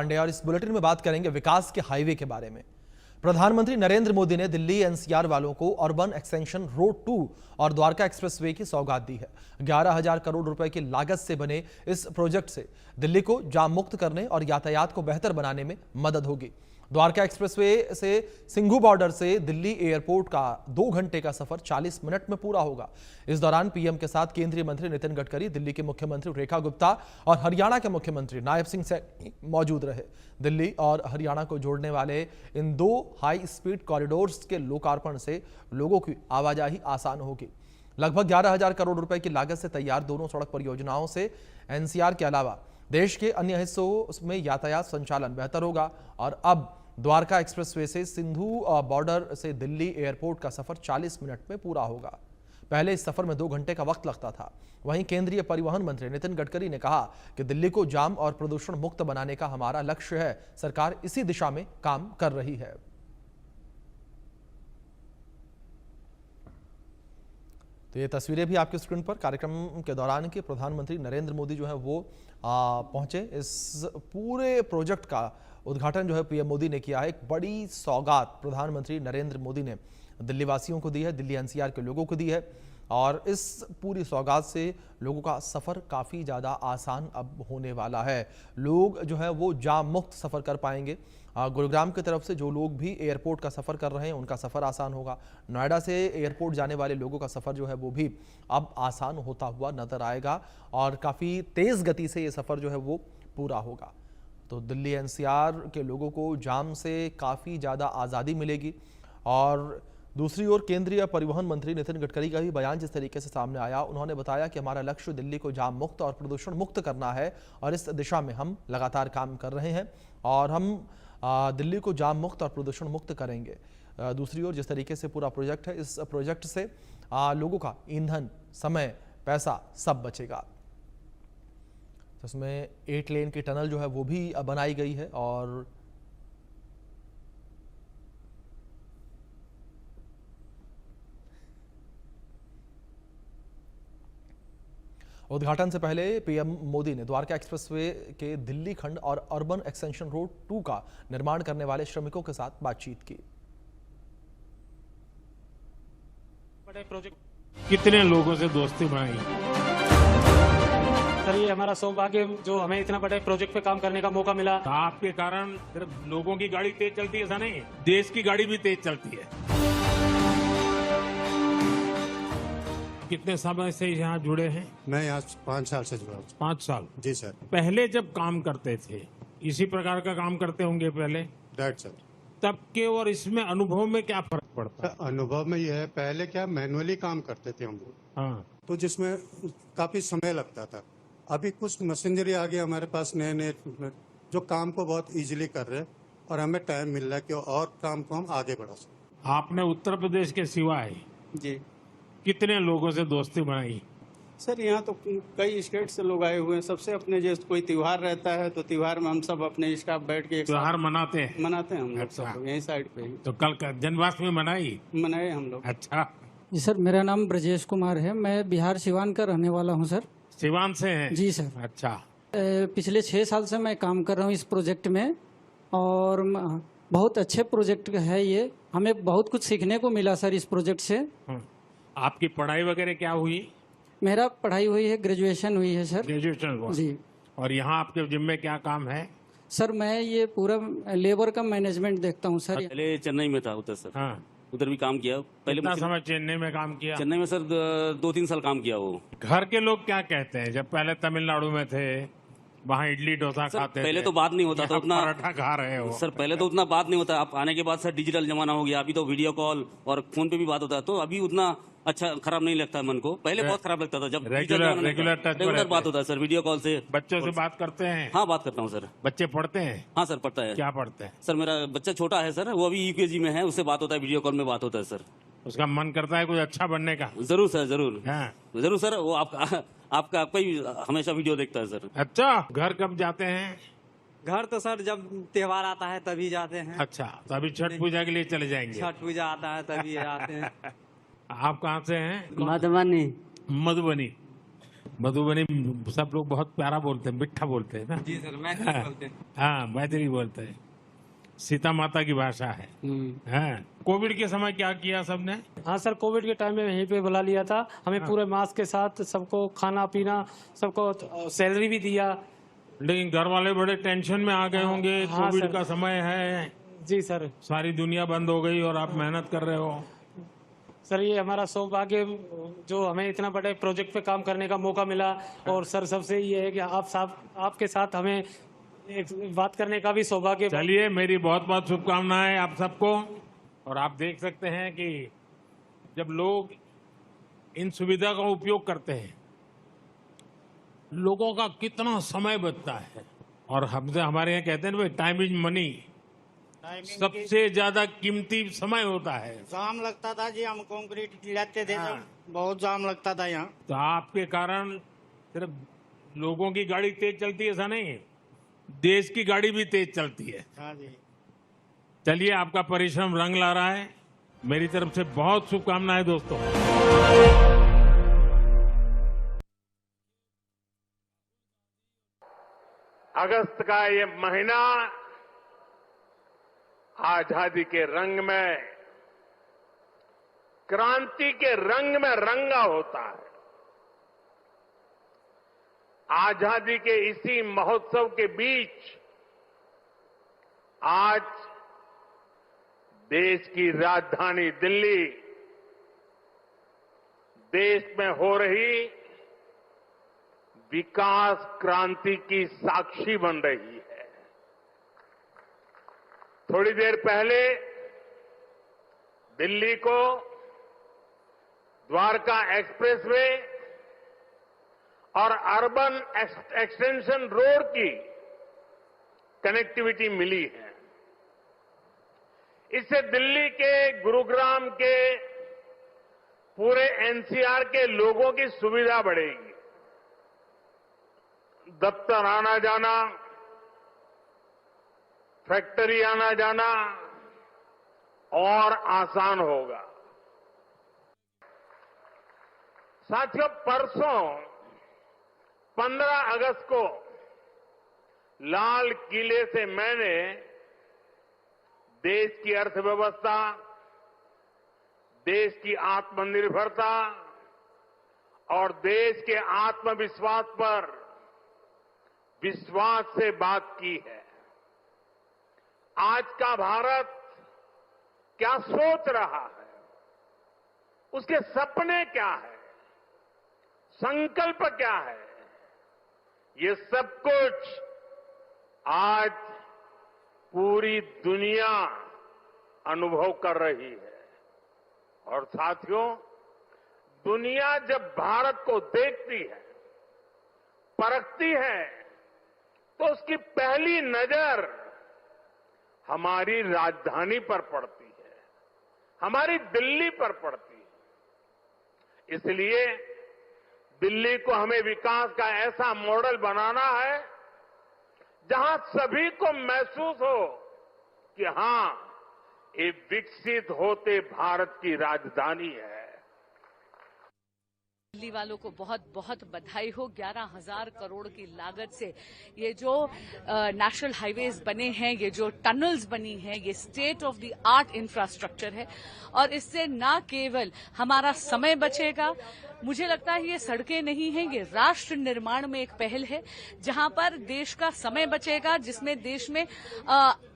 और इस बुलेटिन में बात करेंगे विकास के हाईवे के बारे में। प्रधानमंत्री नरेंद्र मोदी ने दिल्ली एनसीआर वालों को अर्बन एक्सटेंशन रोड 2 और द्वारका एक्सप्रेसवे की सौगात दी है। 11,000 करोड़ रुपए की लागत से बने इस प्रोजेक्ट से दिल्ली को जाम मुक्त करने और यातायात को बेहतर बनाने में मदद होगी। द्वारका एक्सप्रेसवे से सिंघू बॉर्डर से दिल्ली एयरपोर्ट का 2 घंटे का सफर 40 मिनट में पूरा होगा। इस दौरान पीएम के साथ केंद्रीय मंत्री नितिन गडकरी, दिल्ली के मुख्यमंत्री रेखा गुप्ता और हरियाणा के मुख्यमंत्री नायब सिंह सैनी मौजूद रहे। दिल्ली और हरियाणा को जोड़ने वाले इन 2 हाई स्पीड कॉरिडोर्स के लोकार्पण से लोगों की आवाजाही आसान होगी। लगभग 11,000 करोड़ रुपए की लागत से तैयार दोनों सड़क परियोजनाओं से एनसीआर के अलावा देश के अन्य हिस्सों में यातायात संचालन बेहतर होगा और अब द्वारका एक्सप्रेसवे से सिंधु बॉर्डर से दिल्ली एयरपोर्ट का सफर 40 मिनट में पूरा होगा। पहले इस सफर में 2 घंटे का वक्त लगता था। वहीं केंद्रीय परिवहन मंत्री नितिन गडकरी ने कहा कि दिल्ली को जाम और प्रदूषण मुक्त बनाने का हमारा लक्ष्य है। सरकार इसी दिशा में काम कर रही है। तो ये तस्वीरें भी आपके स्क्रीन पर कार्यक्रम के दौरान के प्रधानमंत्री नरेंद्र मोदी जो है वो पहुंचे। इस पूरे प्रोजेक्ट का उद्घाटन जो है पीएम मोदी ने किया है। एक बड़ी सौगात प्रधानमंत्री नरेंद्र मोदी ने दिल्ली वासियों को दी है, दिल्ली एनसीआर के लोगों को दी है और इस पूरी सौगात से लोगों का सफ़र काफ़ी ज़्यादा आसान अब होने वाला है। लोग जो है वो जाम मुक्त सफ़र कर पाएंगे। गुरुग्राम की तरफ से जो लोग भी एयरपोर्ट का सफ़र कर रहे हैं उनका सफ़र आसान होगा। नोएडा से एयरपोर्ट जाने वाले लोगों का सफ़र जो है वो भी अब आसान होता हुआ नज़र आएगा और काफ़ी तेज़ गति से ये सफ़र जो है वो पूरा होगा। तो दिल्ली एनसीआर के लोगों को जाम से काफ़ी ज़्यादा आज़ादी मिलेगी। और दूसरी ओर केंद्रीय परिवहन मंत्री नितिन गडकरी का भी बयान जिस तरीके से सामने आया, उन्होंने बताया कि हमारा लक्ष्य दिल्ली को जाम मुक्त और प्रदूषण मुक्त करना है और इस दिशा में हम लगातार काम कर रहे हैं और हम दिल्ली को जाम मुक्त और प्रदूषण मुक्त करेंगे। दूसरी ओर जिस तरीके से पूरा प्रोजेक्ट है, इस प्रोजेक्ट से लोगों का ईंधन, समय, पैसा सब बचेगा। इसमें 8 लेन की टनल जो है वो भी बनाई गई है और उद्घाटन से पहले पीएम मोदी ने द्वारका एक्सप्रेसवे के दिल्ली खंड और अर्बन एक्सटेंशन रोड 2 का निर्माण करने वाले श्रमिकों के साथ बातचीत की। बड़े प्रोजेक्ट कितने लोगों से दोस्ती बनाई। सर ये हमारा सौभाग्य जो हमें इतना बड़े प्रोजेक्ट पे काम करने का मौका मिला। आपके कारण सिर्फ लोगों की गाड़ी तेज चलती है ऐसा नहीं, देश की गाड़ी भी तेज चलती है। कितने समय से यहाँ जुड़े हैं? मैं यहाँ 5 साल से जुड़ा हूँ। 5 साल? जी सर। पहले जब काम करते थे इसी प्रकार का काम करते होंगे पहले? Right sir. तब के और इसमें अनुभव में क्या फर्क पड़ता है? अनुभव में यह है, पहले क्या मैनुअली काम करते थे हम लोग, हाँ, तो जिसमें काफी समय लगता था। अभी कुछ मशीनरी आ गई हमारे पास नए जो काम को बहुत इजीली कर रहे हैं और हमें टाइम मिल रहा है कि और काम को हम आगे बढ़ा सकें। आपने उत्तर प्रदेश के सिवाय जी कितने लोगों से दोस्ती बनाई? सर यहाँ तो कई स्टेट से लोग आए हुए हैं। सबसे अपने जैसे कोई त्योहार रहता है तो त्योहार में हम सब अपने स्टाफ बैठ के त्योहार मनाते हैं? मनाते हैं हम लोग अच्छा। सब लोग यहीं साइड पे ही तो कल जन्माष्टमी मनाई? मनाए हम लोग। अच्छा, जी सर, मेरा नाम ब्रजेश कुमार है। मैं बिहार सिवान का रहने वाला हूँ सर। सिवान से हैं? जी सर। अच्छा। पिछले 6 साल से मैं काम कर रहा हूँ इस प्रोजेक्ट में और बहुत अच्छे प्रोजेक्ट है ये। हमें बहुत कुछ सीखने को मिला सर इस प्रोजेक्ट से। आपकी पढ़ाई वगैरह क्या हुई? मेरा पढ़ाई हुई है, ग्रेजुएशन हुई है सर। ग्रेजुएशन हुआ? जी। और यहाँ आपके जिम्मे क्या काम है? सर मैं ये पूरा लेबर का मैनेजमेंट देखता हूँ सर। पहले चेन्नई में था उधर सर। हाँ। उधर भी काम किया। पहले कितना समय चेन्नई में काम किया? चेन्नई में सर 2-3 साल काम किया। वो घर के लोग क्या कहते हैं जब पहले तमिलनाडु में थे, वहाँ इडली डोसा खाते पहले थे, तो बात नहीं होता था उतना, पराठा खा रहे हो? सर पहले तो उतना बात नहीं होता। आप आने के बाद सर डिजिटल जमाना हो गया। अभी तो वीडियो कॉल और फोन पे भी बात होता है तो अभी उतना अच्छा खराब नहीं लगता मन को। पहले बहुत खराब लगता था जब रेगुलर बात होता है सर वीडियो कॉल से। बच्चों से बात करते हैं? हाँ बात करता हूँ सर। बच्चे पढ़ते हैं? हाँ सर पढ़ता है। क्या पढ़ते हैं? सर मेरा बच्चा छोटा है सर, वो अभी यूकेजी में है, उससे बात होता है, वीडियो कॉल में बात होता है सर। उसका मन करता है कुछ अच्छा बनने का? जरूर सर जरूर। हाँ। जरूर सर, वो आपका ही हमेशा वीडियो देखता है सर। अच्छा, घर कब जाते हैं? घर तो सर जब त्योहार आता है तभी जाते हैं। अच्छा, तो अभी छठ पूजा के लिए चले जाएंगे? छठ पूजा आता है तभी आते हैं। आप कहाँ से हैं? मधुबनी। मधुबनी। मधुबनी सब लोग बहुत प्यारा बोलते हैं, मिठा बोलते हैं ना। जी सर, मैथिली बोलते हैं। हाँ, मैथिली बोलते हैं, सीता माता की भाषा है। हाँ, कोविड के समय क्या किया सबने? हाँ सर, कोविड के टाइम में यहीं पे बुला लिया था हमें, पूरे मास्क के साथ सबको खाना पीना, सबको सैलरी भी दिया। लेकिन घर वाले बड़े टेंशन में आ गए होंगे, हाँ, कोविड सर। का समय है, जी सर। सारी दुनिया बंद हो गई और आप मेहनत कर रहे हो। सर ये हमारा सौभाग्य जो हमें इतना बड़े प्रोजेक्ट पे काम करने का मौका मिला, और सर सबसे ये है कि आपके साथ हमें एक बात करने का भी सौभाग्य। चलिए, मेरी बहुत बहुत शुभकामनाएं आप सबको। और आप देख सकते हैं कि जब लोग इन सुविधा का उपयोग करते हैं, लोगों का कितना समय बचता है। और हमसे हमारे यहाँ कहते हैं ना, टाइम इज मनी, सबसे ज्यादा कीमती समय होता है। जाम लगता था जी, हम कंक्रीट लेते थे, बहुत जाम लगता था यहाँ। तो आपके कारण सिर्फ लोगों की गाड़ी तेज चलती है ऐसा नहीं, देश की गाड़ी भी तेज चलती है। हाँ जी। चलिए, आपका परिश्रम रंग ला रहा है। मेरी तरफ से बहुत शुभकामनाएं दोस्तों। अगस्त का ये महीना आजादी के रंग में, क्रांति के रंग में रंगा होता है। आजादी के इसी महोत्सव के बीच आज देश की राजधानी दिल्ली देश में हो रही विकास क्रांति की साक्षी बन रही है। थोड़ी देर पहले दिल्ली को द्वारका एक्सप्रेसवे और अर्बन एक्सटेंशन रोड की कनेक्टिविटी मिली है। इससे दिल्ली के, गुरुग्राम के, पूरे एनसीआर के लोगों की सुविधा बढ़ेगी। दफ्तर आना जाना, फैक्ट्री आना जाना और आसान होगा। साथियों, परसों 15 अगस्त को लाल किले से मैंने देश की अर्थव्यवस्था, देश की आत्मनिर्भरता और देश के आत्मविश्वास पर विश्वास से बात की है। आज का भारत क्या सोच रहा है, उसके सपने क्या है, संकल्प क्या है, ये सब कुछ आज पूरी दुनिया अनुभव कर रही है। और साथियों, दुनिया जब भारत को देखती है, परखती है, तो उसकी पहली नजर हमारी राजधानी पर पड़ती है, हमारी दिल्ली पर पड़ती है। इसलिए दिल्ली को हमें विकास का ऐसा मॉडल बनाना है जहां सभी को महसूस हो कि हां, ये विकसित होते भारत की राजधानी है। दिल्ली वालों को बहुत बहुत बधाई हो। 11,000 करोड़ की लागत से ये जो नेशनल हाईवेज बने हैं, ये जो टनल्स बनी हैं, ये state of the art infrastructure है। और इससे न केवल हमारा समय बचेगा, मुझे लगता है ये सड़कें नहीं हैं, ये राष्ट्र निर्माण में एक पहल है, जहां पर देश का समय बचेगा, जिसमें देश में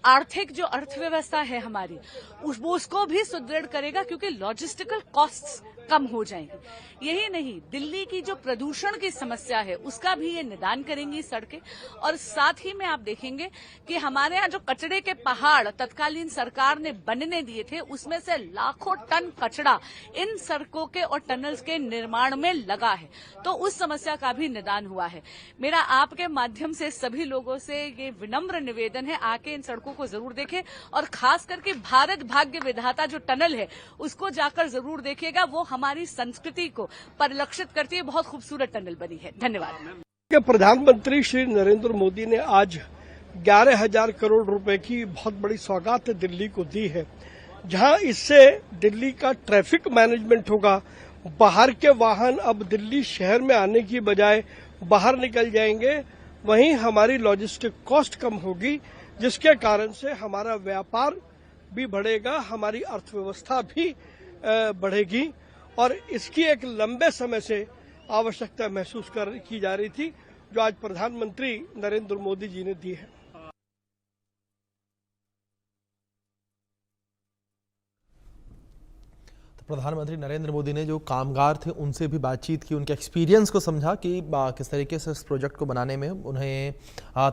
आर्थिक जो अर्थव्यवस्था है हमारी, उसको भी सुदृढ़ करेगा, क्योंकि लॉजिस्टिकल कॉस्ट्स कम हो जाएंगी। यही नहीं, दिल्ली की जो प्रदूषण की समस्या है उसका भी ये निदान करेंगी सड़कें। और साथ ही में आप देखेंगे कि हमारे यहाँ जो कचरे के पहाड़ तत्कालीन सरकार ने बनने दिए थे, उसमें से लाखों टन कचरा इन सड़कों के और टनल्स के निर्माण में लगा है, तो उस समस्या का भी निदान हुआ है। मेरा आपके माध्यम से सभी लोगों से ये विनम्र निवेदन है, आके इन सड़कों को जरूर देखें, और खास करके भारत भाग्य विधाता जो टनल है उसको जाकर जरूर देखिएगा। वो हमारी संस्कृति को परिलक्षित करती है, बहुत खूबसूरत टनल बनी है। धन्यवाद। प्रधानमंत्री श्री नरेंद्र मोदी ने आज 11,000 करोड़ रुपए की बहुत बड़ी सौगात दिल्ली को दी है, जहां इससे दिल्ली का ट्रैफिक मैनेजमेंट होगा, बाहर के वाहन अब दिल्ली शहर में आने की बजाय बाहर निकल जाएंगे, वहीं हमारी लॉजिस्टिक कॉस्ट कम होगी, जिसके कारण से हमारा व्यापार भी बढ़ेगा, हमारी अर्थव्यवस्था भी बढ़ेगी। और इसकी एक लंबे समय से आवश्यकता महसूस की जा रही थी, जो आज प्रधानमंत्री नरेंद्र मोदी जी ने दी है। प्रधानमंत्री नरेंद्र मोदी ने जो कामगार थे उनसे भी बातचीत की, उनके एक्सपीरियंस को समझा कि किस तरीके से इस प्रोजेक्ट को बनाने में उन्हें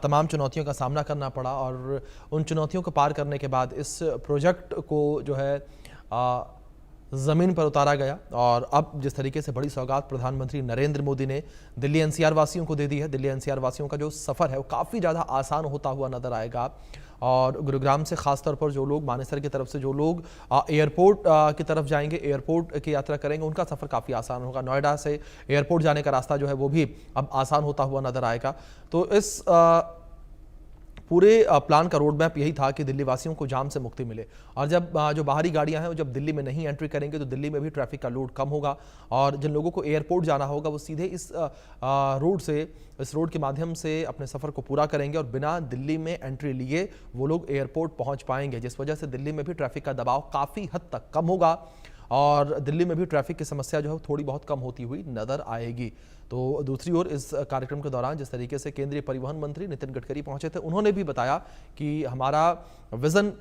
तमाम चुनौतियों का सामना करना पड़ा, और उन चुनौतियों को पार करने के बाद इस प्रोजेक्ट को जो है ज़मीन पर उतारा गया। और अब जिस तरीके से बड़ी सौगात प्रधानमंत्री नरेंद्र मोदी ने दिल्ली एनसीआर वासियों को दे दी है, दिल्ली एनसीआर वासियों का जो सफ़र है वो काफ़ी ज़्यादा आसान होता हुआ नज़र आएगा। और गुरुग्राम से ख़ासतौर पर जो लोग मानेसर की तरफ से जो लोग एयरपोर्ट की तरफ जाएंगे, एयरपोर्ट की यात्रा करेंगे, उनका सफ़र काफ़ी आसान होगा। नोएडा से एयरपोर्ट जाने का रास्ता जो है वो भी अब आसान होता हुआ नज़र आएगा। तो इस पूरे प्लान का रोड मैप यही था कि दिल्ली वासियों को जाम से मुक्ति मिले, और जब जो बाहरी गाड़ियां हैं वो जब दिल्ली में नहीं एंट्री करेंगे तो दिल्ली में भी ट्रैफिक का लोड कम होगा, और जिन लोगों को एयरपोर्ट जाना होगा वो सीधे इस रोड के माध्यम से अपने सफ़र को पूरा करेंगे, और बिना दिल्ली में एंट्री लिए वो लोग एयरपोर्ट पहुंच पाएंगे, जिस वजह से दिल्ली में भी ट्रैफिक का दबाव काफ़ी हद तक कम होगा, और दिल्ली में भी ट्रैफिक की समस्या जो है थोड़ी बहुत कम होती हुई नजर आएगी। तो दूसरी ओर इस कार्यक्रम के दौरान जिस तरीके से केंद्रीय परिवहन मंत्री नितिन गडकरी पहुंचे थे, उन्होंने भी बताया कि हमारा विजन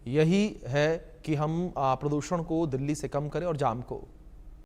यही है कि हम प्रदूषण को दिल्ली से कम करें और जाम को